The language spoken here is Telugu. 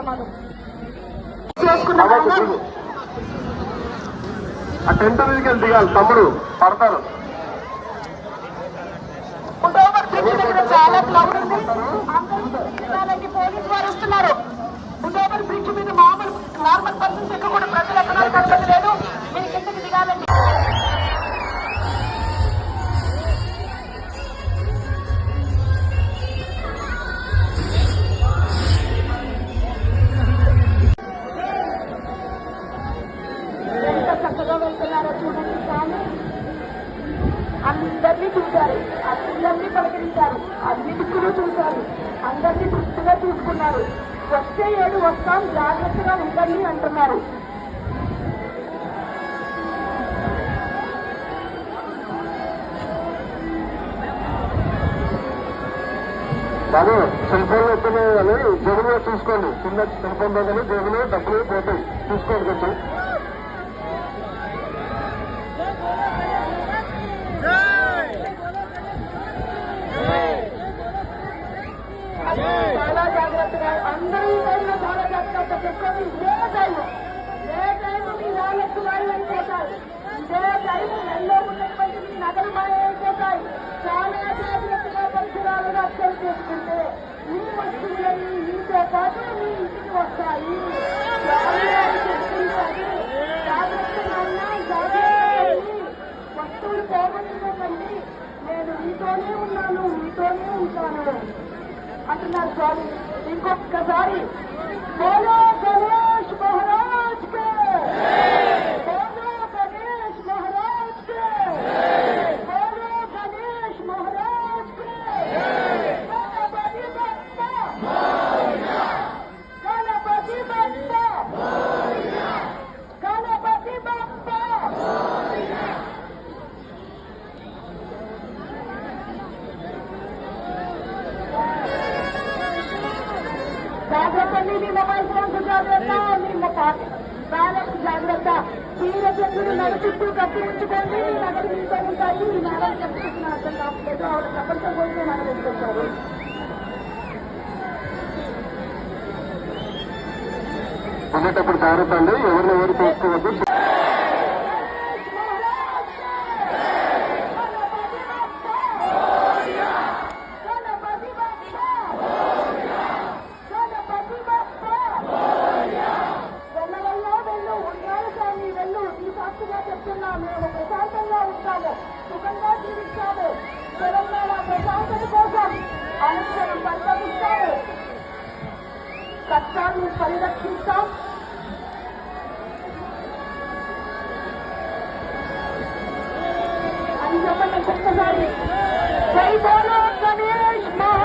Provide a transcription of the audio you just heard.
ప్రమాదం. ఆ టెంట్ మీదకి వెళ్ళి దిగాలి, తమ్ముడు పడతారు. చాలా క్లౌడ్ ఉంది, అందరూ పోలీసు వారు వస్తున్నారు. ఫుట్ఓవర్ బ్రిడ్జ్ మీద మామూలు నార్మల్ పర్సన్స్ ఎక్కడ కూడా ప్రజలు ఎక్కడ లేదు. మీరు కిందకి దిగాలండి. ఎంత చక్కగా వెళ్తున్నారో చూడండి. కానీ అందరినీ చూశారు, అందరినీ పలకరించారు, అన్ని దిక్కులు చూశారు, అందరినీ తృప్తిగా చూసుకున్నారు. వచ్చే ఏడు వస్తాం, జాగ్రత్తగా ఉండండి అంటున్నారు. బాబు సెల్ ఫోన్ వస్తున్నాయి కానీ జేబులో చూసుకోండి. కింద సెల్ ఫోన్ కానీ జేబులో డబ్బులు పోతాయి, చూసుకోండి కొంచెం. చాలా జాగ్రత్తగా అందరూ చాలా జాగ్రత్త పెట్టుకొని ఏ టైం మీ వాళ్ళకి వాళ్ళు అయిపోతాయి. ఇదే టైం ఎల్లో ఉన్నటువంటి మీ నగలు మాయమైపోతాయి. చాలా జాగ్రత్తగా పరిసరాలను అర్థం చేసుకుంటే మీ వస్తువులన్నీ మీతో పాటు మీ ఇంటికి వస్తాయి. జాగ్రత్తగా ఉన్నా వస్తువులు పోగొట్టుకోకండి. నేను మీతోనే ఉన్నాను, మీతోనే ఉంటాను అంటున్నారు స్వామి. ఇంకొకసారి బోలో గణేష్ మహారాజ్ కే, బోలో గణేష్ మహారాజ్ కే, బోలో గణేష్ మహారాజ్ కే. గణపతి బప్పా, గణపతి బప్పా, గణపతి బప్పా. జాగ్రత్త, మీ మొబైల్ ఫోన్స్ జాగ్రత్త, మీ బ్యాలెన్స్ జాగ్రత్త. తీర చెట్లు నగ చుట్టూ కట్టి ఉంచుకోండి. మీ నగలు మీతో ఉంటాయి. మీ నగలు చెప్పుకుంటున్న అర్థం కావట్లేదు. ఆవిడ ప్రపంచం కోసం నగలు వేసుకుంటారు. వెళ్ళేటప్పుడు జాగ్రత్త అండి, ఎవరినెవరు చూసుకోవద్దు. మేము ప్రశాంతంగా ఉంటాము, సుఖంగా జీవిస్తాము. తెలంగాణ ప్రశాంతత కోసం అనుక్షణం పరితపిస్తాము, కష్టాన్ని పరిరక్షిస్తాం. అని చెప్పండి ఒక్కసారి. జై బోలో గణేష్ మహా